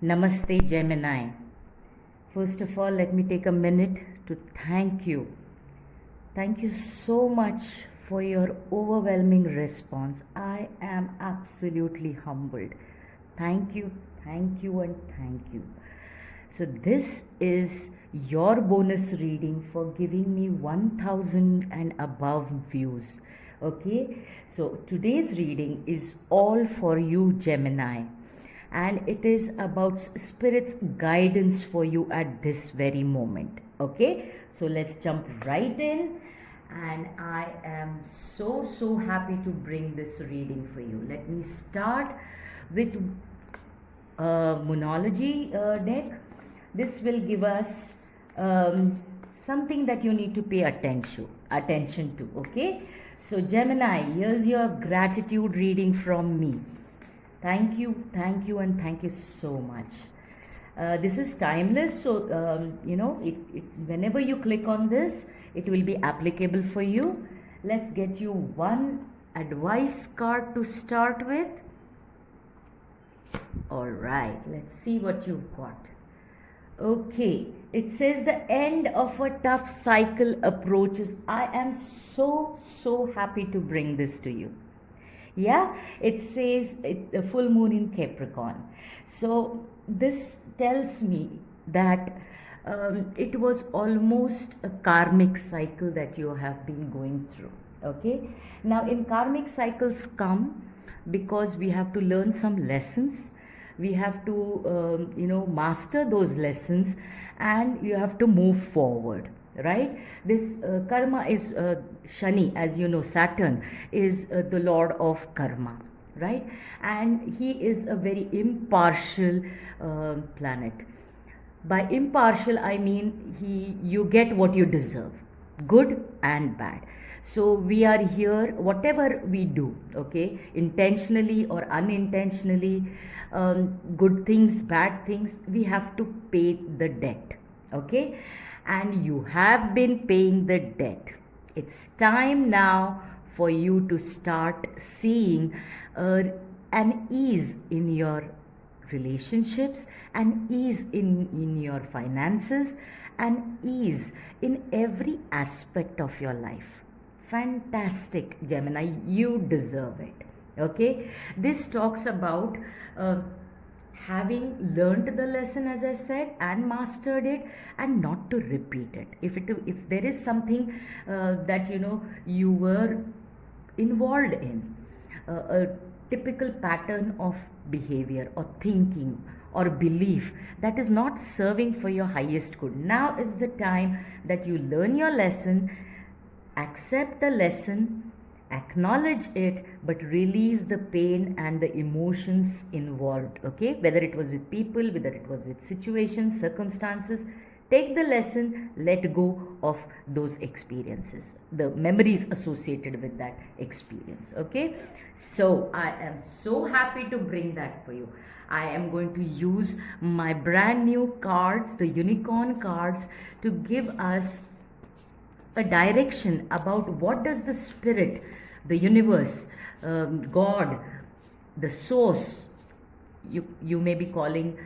Namaste Gemini. First of all, let me take a minute to thank you. Thank you so much for your overwhelming response. I am absolutely humbled. Thank you, and thank you. So, this is your bonus reading for giving me 1000 and above views. Okay, so today's reading is all for you, Gemini, and it is about spirit's guidance for you at this very moment. Okay, so let's jump right in, and I am so happy to bring this reading for you. Let me start with Moonology deck. This will give us something that you need to pay attention to. Okay, so Gemini, here's your gratitude reading from me. Thank you, and thank you so much. This is timeless, so whenever you click on this, it will be applicable for you. Let's get you one advice card to start with. All right, let's see what you've got. Okay, it says the end of a tough cycle approaches. I am so happy to bring this to you. Yeah, it says the full moon in Capricorn. So this tells me that it was almost a karmic cycle that you have been going through. Okay, now in karmic cycles come because we have to learn some lessons. We have to master those lessons, and you have to move forward, right? This karma is Shani, as you know. Saturn is the lord of karma, right? And he is a very impartial planet. By impartial, I mean you get what you deserve, good and bad. So we are here, whatever we do, okay, intentionally or unintentionally, good things, bad things, we have to pay the debt. Okay, and you have been paying the debt. It's time now for you to start seeing an ease in your relationships, an ease in your finances, an ease in every aspect of your life. Fantastic, Gemini, you deserve it. Okay, this talks about having learned the lesson, as I said, and mastered it, and not to repeat it. If there is something that you were involved in, a typical pattern of behavior or thinking or belief that is not serving for your highest good, now is the time that you learn your lesson, accept the lesson, acknowledge it, but release the pain and the emotions involved. Okay, whether it was with people, whether it was with situations, circumstances, take the lesson, let go of those experiences, the memories associated with that experience. Okay, so I am so happy to bring that for you. I am going to use my brand new cards, the unicorn cards, to give us a direction about what does the spirit, the universe, God, the source, you may be calling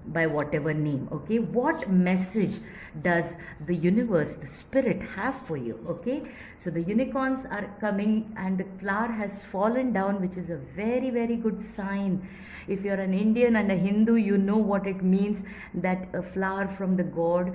by whatever name. Okay, what message does the universe, the spirit, have for you? Okay, so the unicorns are coming and the flower has fallen down, which is a very good sign. If you're an Indian and a Hindu, you know what it means that a flower from the god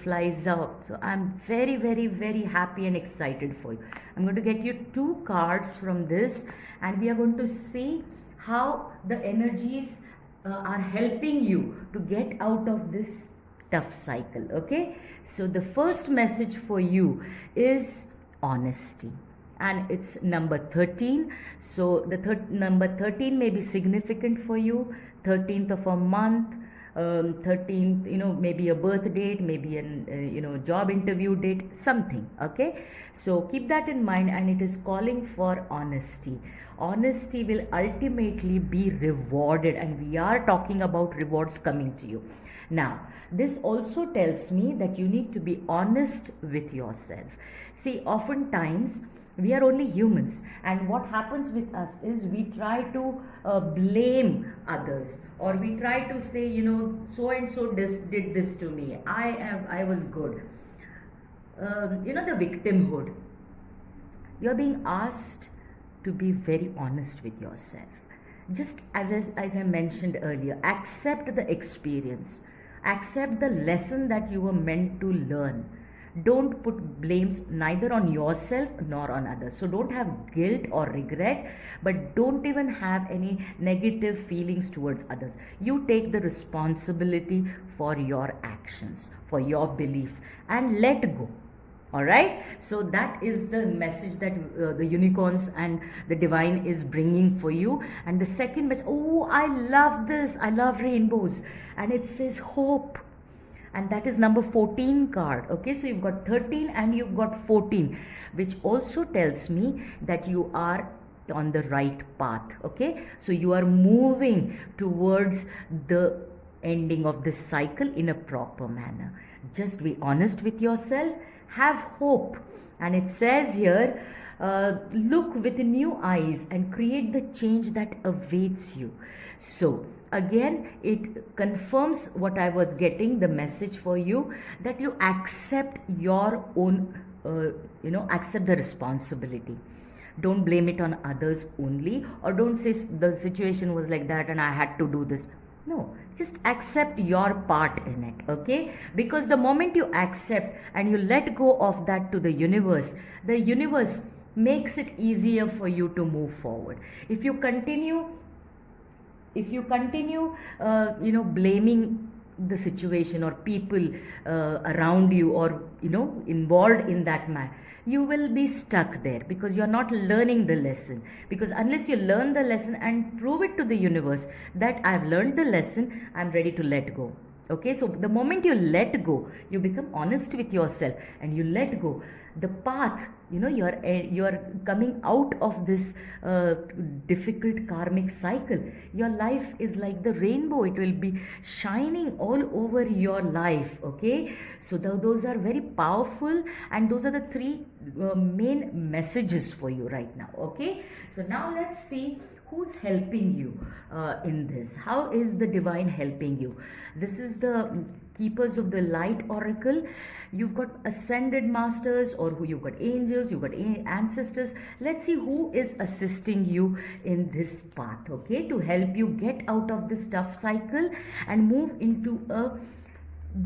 flies out. So I'm very happy and excited for you. I'm going to get you two cards from this, and we are going to see how the energies are helping you to get out of this tough cycle. Okay, so the first message for you is honesty, and it's number 13. So the number 13 may be significant for you. 13th of a month, 13th, maybe a birth date, maybe a job interview date, something. Okay, so keep that in mind, and it is calling for honesty. Honesty will ultimately be rewarded, and we are talking about rewards coming to you. Now, this also tells me that you need to be honest with yourself. See, oftentimes We are only humans, and what happens with us is we try to blame others, or we try to say, so and so did this to me. I was good. The victimhood. You're being asked to be very honest with yourself. Just as I mentioned earlier, accept the experience, accept the lesson that you were meant to learn. Don't put blames neither on yourself nor on others. So don't have guilt or regret, but don't even have any negative feelings towards others. You take the responsibility for your actions, for your beliefs, and let go. All right, so that is the message that the unicorns and the divine is bringing for you. And the second message, oh, I love this, I love rainbows, and it says hope, and that is number 14 card. Okay, so you've got 13 and you've got 14, which also tells me that you are on the right path. Okay, so you are moving towards the ending of this cycle in a proper manner. Just be honest with yourself, have hope. And it says here, look with new eyes and create the change that awaits you. So again, it confirms what I was getting, the message for you, that you accept your own, accept the responsibility. Don't blame it on others only, or don't say the situation was like that and I had to do this. No, just accept your part in it, okay? Because the moment you accept and you let go of that to the universe makes it easier for you to move forward. If you continue blaming the situation or people around you, or involved in that matter, you will be stuck there, because you're not learning the lesson. Because unless you learn the lesson and prove it to the universe that I've learned the lesson, I'm ready to let go. Okay, so the moment you let go, you become honest with yourself and you let go, the path, you're coming out of this difficult karmic cycle. Your life is like the rainbow, it will be shining all over your life. Okay, so those are very powerful, and those are the three main messages for you right now. Okay, so now let's see who's helping you in this. How is the divine helping you? This is the Keepers of the Light Oracle. You've got ascended masters, or who you've got angels, you've got ancestors. Let's see who is assisting you in this path, okay, to help you get out of this tough cycle and move into a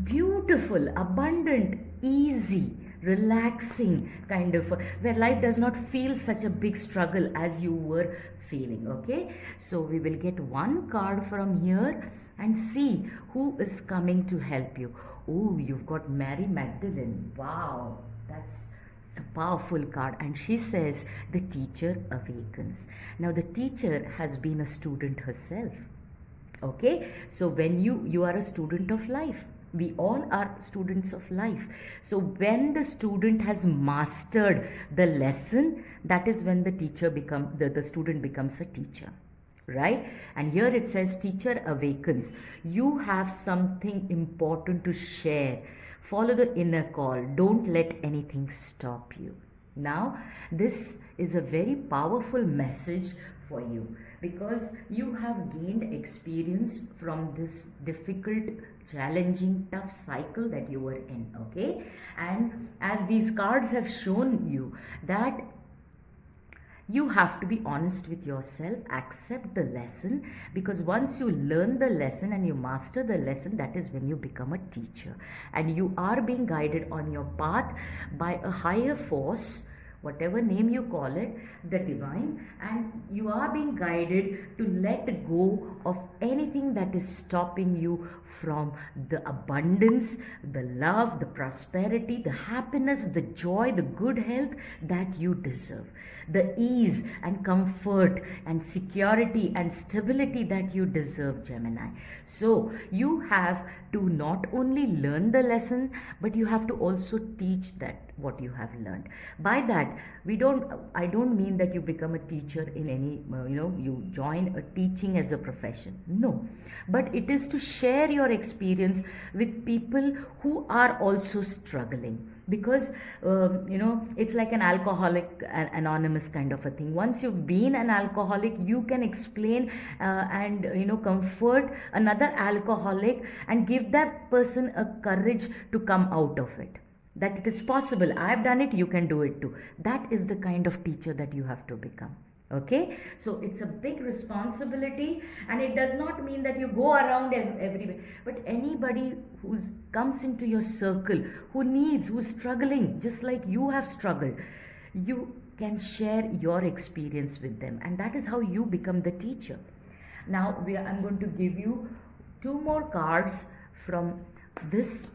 beautiful, abundant, easy, relaxing kind of where life does not feel such a big struggle as you were feeling. Okay, so we will get one card from here and see who is coming to help you. Oh, you've got Mary Magdalene. Wow, that's a powerful card, and she says the teacher awakens. Now the teacher has been a student herself. Okay, so when you are a student of life, we all are students of life. So when the student has mastered the lesson, that is when the student becomes a teacher, right? And here it says teacher awakens. You have something important to share. Follow the inner call. Don't let anything stop you. Now this is a very powerful message for you, because you have gained experience from this difficult, challenging, tough cycle that you were in. Okay, and as these cards have shown you, that you have to be honest with yourself, accept the lesson, because once you learn the lesson and you master the lesson, that is when you become a teacher, and you are being guided on your path by a higher force, whatever name you call it, the divine, and you are being guided to let go of anything that is stopping you from the abundance, the love, the prosperity, the happiness, the joy, the good health that you deserve, the ease and comfort and security and stability that you deserve, Gemini. So you have to not only learn the lesson, but you have to also teach that what you have learned. By that, I don't mean that you become a teacher in any, you join a teaching as a profession. No, but it is to share your experience with people who are also struggling. Because it's like an alcoholic anonymous kind of a thing. Once you've been an alcoholic, you can explain and comfort another alcoholic and give that person a courage to come out of it, that it is possible. I have done it, you can do it too. That is the kind of teacher that you have to become. Okay, so it's a big responsibility, and it does not mean that you go around everywhere, but anybody who comes into your circle, who's struggling just like you have struggled, you can share your experience with them, and that is how you become the teacher. Now I'm going to give you 2 more cards from this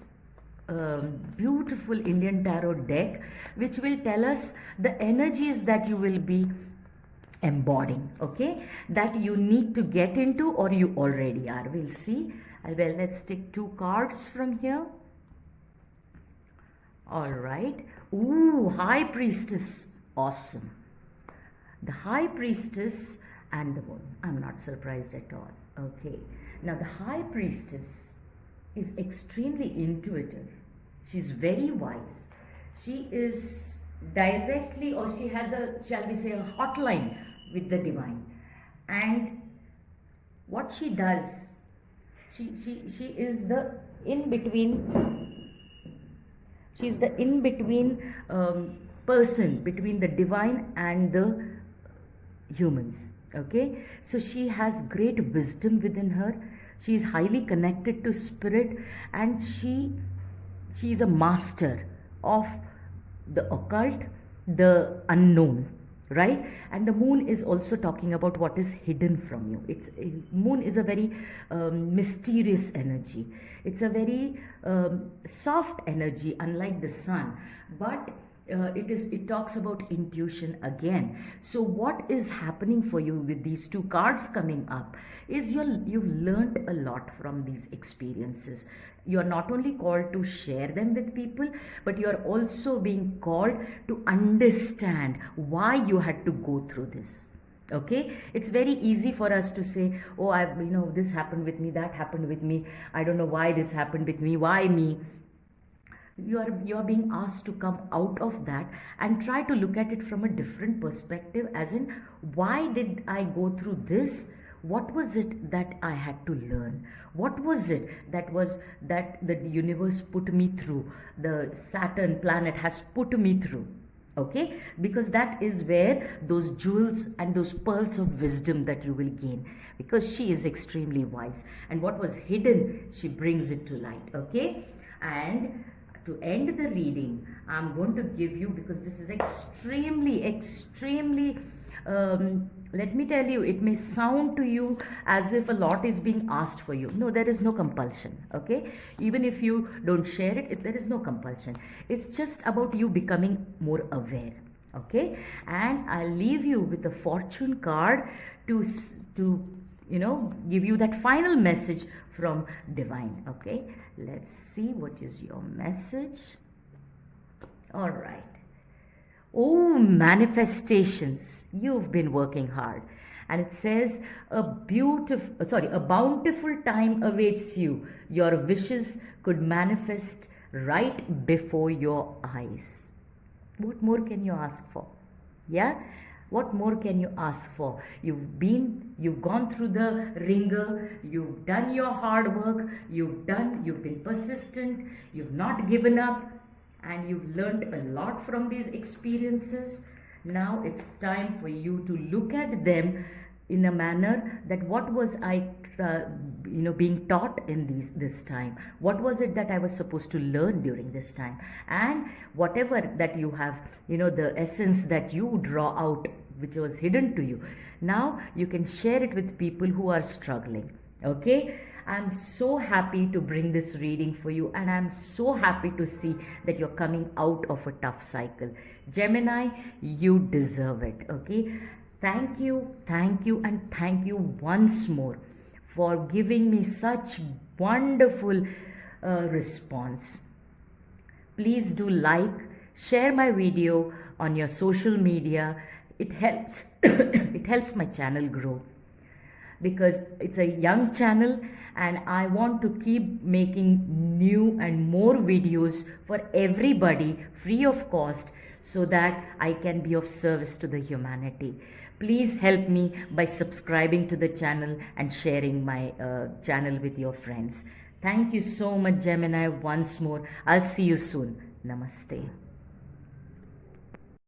beautiful Indian tarot deck, which will tell us the energies that you will be embodying, okay, that you need to get into or you already are. We'll see. Well, let's take 2 cards from here. All right. Ooh, High Priestess. Awesome. The High Priestess and the Moon. I'm not surprised at all. Okay. Now the High Priestess is extremely intuitive. She's very wise. She is directly, or she has a, shall we say, a hotline with the divine. And what she does, she is the in-between, she's the in-between person between the divine and the humans. Okay, so she has great wisdom within her. She is highly connected to spirit, and she is a master of the occult, the unknown, right? And the moon is also talking about what is hidden from you. Moon is a very mysterious energy. It's a very soft energy, unlike the sun, but it talks about intuition again. So what is happening for you with these 2 cards coming up is you've learned a lot from these experiences. You are not only called to share them with people, but you are also being called to understand why you had to go through this. Okay, it's very easy for us to say, oh, this happened with me, that happened with me, I don't know why this happened with me, why me. You are being asked to come out of that and try to look at it from a different perspective, as in, why did I go through this? What was it that I had to learn? What was it that the universe put me through, the Saturn planet has put me through? Okay, because that is where those jewels and those pearls of wisdom that you will gain, because she is extremely wise, and what was hidden, she brings it to light. Okay, and to end the reading, I'm going to give you, because this is extremely let me tell you, it may sound to you as if a lot is being asked for you. No, there is no compulsion. Okay, even if you don't share it, there is no compulsion. It's just about you becoming more aware. Okay, and I'll leave you with a fortune card to give you that final message from divine. Okay, let's see what is your message. All right. Oh, manifestations, you've been working hard, and it says a bountiful time awaits you. Your wishes could manifest right before your eyes. What more can you ask for? Yeah, what more can you ask for? You've gone through the ringer, you've done your hard work, you've been persistent, you've not given up, and you've learned a lot from these experiences. Now it's time for you to look at them in a manner that, what was I being taught in this time? What was it that I was supposed to learn during this time? And whatever that you have, the essence that you draw out, which was hidden to you, now you can share it with people who are struggling. Okay, I'm so happy to bring this reading for you, and I'm so happy to see that you're coming out of a tough cycle. Gemini, you deserve it. Okay, thank you, and thank you once more for giving me such wonderful response. Please do like, Share my video on your social media. It helps it helps my channel grow, because it's a young channel and I want to keep making new and more videos for everybody free of cost, so that I can be of service to the humanity. Please help me by subscribing to the channel and sharing my channel with your friends. Thank you so much, Gemini, once more. I'll see you soon. Namaste.